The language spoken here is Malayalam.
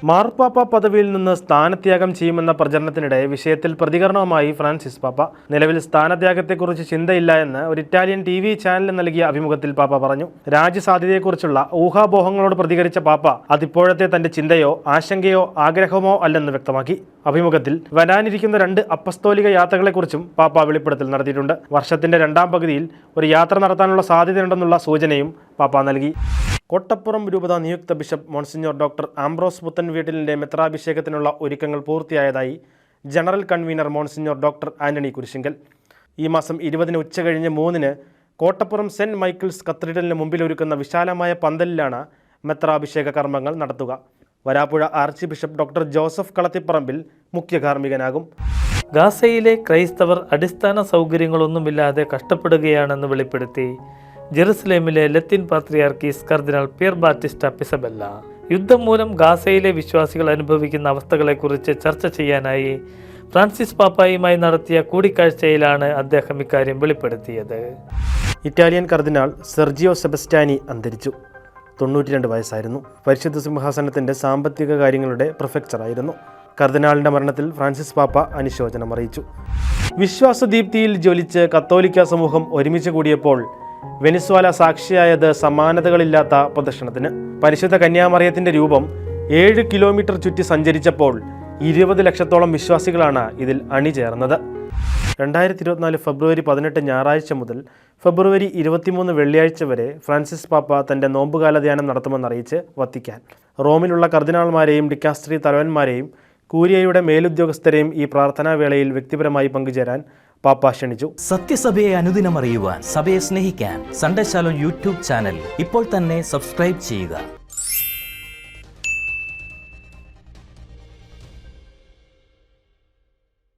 മാർപ്പാപ്പ പദവിയിൽ നിന്ന് സ്ഥാനത്യാഗം ചെയ്യുമെന്ന പ്രചരണത്തിനിടെ വിഷയത്തിൽ പ്രതികരണവുമായി ഫ്രാൻസിസ് പാപ്പ. നിലവിൽ സ്ഥാനത്യാഗത്തെക്കുറിച്ച് ചിന്തയില്ല എന്ന് ഒരു ഇറ്റാലിയൻ TV ചാനലിന് നൽകിയ അഭിമുഖത്തിൽ പാപ്പ പറഞ്ഞു. രാജ്യസാധ്യതയെക്കുറിച്ചുള്ള ഊഹാപോഹങ്ങളോട് പ്രതികരിച്ച പാപ്പ അതിപ്പോഴത്തെ തന്റെ ചിന്തയോ ആശങ്കയോ ആഗ്രഹമോ അല്ലെന്ന് വ്യക്തമാക്കി. അഭിമുഖത്തിൽ വരാനിരിക്കുന്ന 2 അപ്പസ്തോലിക യാത്രകളെക്കുറിച്ചും പാപ്പ വെളിപ്പെടുത്തൽ നടത്തിയിട്ടുണ്ട്. വർഷത്തിന്റെ 2ാം പകുതിയിൽ ഒരു യാത്ര നടത്താനുള്ള സാധ്യതയുണ്ടെന്നുള്ള സൂചനയും പാപ്പ നൽകി. കോട്ടപ്പുറം രൂപത നിയുക്ത ബിഷപ്പ് മോൺസിഞ്ഞോർ ഡോക്ടർ ആംബ്രോസ് പുത്തൻവീട്ടിലിന്റെ മെത്രാഭിഷേകത്തിനുള്ള ഒരുക്കങ്ങൾ പൂർത്തിയായതായി general convener monsignor doctor Antony Kurisinkal. ഈ മാസം 20 ഉച്ചകഴിഞ്ഞ് 3 കോട്ടപ്പുറം സെന്റ് മൈക്കിൾസ് കത്തീഡ്രലിന് മുമ്പിൽ ഒരുക്കുന്ന വിശാലമായ പന്തലിലാണ് മെത്രാഭിഷേക കർമ്മങ്ങൾ നടത്തുക. Varapuzha archbishop doctor Joseph Kalathiparambil മുഖ്യ കാർമ്മികനാകും. ഗാസയിലെ ക്രൈസ്തവർ അടിസ്ഥാന സൗകര്യങ്ങളൊന്നുമില്ലാതെ കഷ്ടപ്പെടുകയാണെന്ന് വെളിപ്പെടുത്തി ജെറുസലേമിലെ ലത്തീൻ പാത്രിയാർക്കീസ് കർദിനാൾ പിയർ ബാറ്റിസ്റ്റ പിസബെല്ല യുദ്ധം മൂലം ഗാസയിലെ വിശ്വാസികൾ അനുഭവിക്കുന്ന അവസ്ഥകളെക്കുറിച്ച് ചർച്ച ചെയ്യാനായി ഫ്രാൻസിസ് പാപ്പായുമായി നടത്തിയ കൂടിക്കാഴ്ചയിലാണ് അദ്ദേഹം ഇക്കാര്യം വെളിപ്പെടുത്തിയത്. ഇറ്റാലിയൻ കർദിനാൾ സെർജിയോ സെബസ്റ്റാനി അന്തരിച്ചു. 92 വയസ്സായിരുന്നു. പരിശുദ്ധ സിംഹാസനത്തിൻ്റെ സാമ്പത്തിക കാര്യങ്ങളുടെ പ്രൊഫക്ചറായിരുന്നു. കർദിനാളിൻ്റെ മരണത്തിൽ ഫ്രാൻസിസ് പാപ്പ അനുശോചനം അറിയിച്ചു. വിശ്വാസദീപ്തിയിൽ ജ്വലിച്ച് കത്തോലിക്ക സമൂഹം ഒരുമിച്ച് കൂടിയപ്പോൾ വെനിസ്വാല സാക്ഷിയായത് സമാനതകളില്ലാത്ത പ്രദർശനത്തിന്. പരിശുദ്ധ കന്യാമറിയത്തിൻ്റെ രൂപം 7 കിലോമീറ്റർ ചുറ്റി സഞ്ചരിച്ചപ്പോൾ 20 ലക്ഷത്തോളം വിശ്വാസികളാണ് ഇതിൽ അണിചേർന്നത്. 2024 ഫെബ്രുവരി 18 ഞായറാഴ്ച മുതൽ ഫെബ്രുവരി 23 വെള്ളിയാഴ്ച വരെ ഫ്രാൻസിസ് പാപ്പ തൻ്റെ നോമ്പുകാല ധ്യാനം നടത്തുമെന്നറിയിച്ച് വത്തിക്കാൻ. റോമിലുള്ള കർദിനാൾമാരെയും ഡിക്കാസ്ട്രി തലവന്മാരെയും കൂരിയയുടെ മേലുദ്യോഗസ്ഥരെയും ഈ പ്രാർത്ഥനാവേളയിൽ വ്യക്തിപരമായി പങ്കുചേരാൻ പാപ്പ ക്ഷണിച്ചു. സത്യസഭയെ അനുദിനം അറിയുവാൻ, സഭയെ സ്നേഹിക്കാൻ സൺഡേ ശാലോം യൂട്യൂബ് ചാനൽ ഇപ്പോൾ തന്നെ സബ്സ്ക്രൈബ് ചെയ്യുക.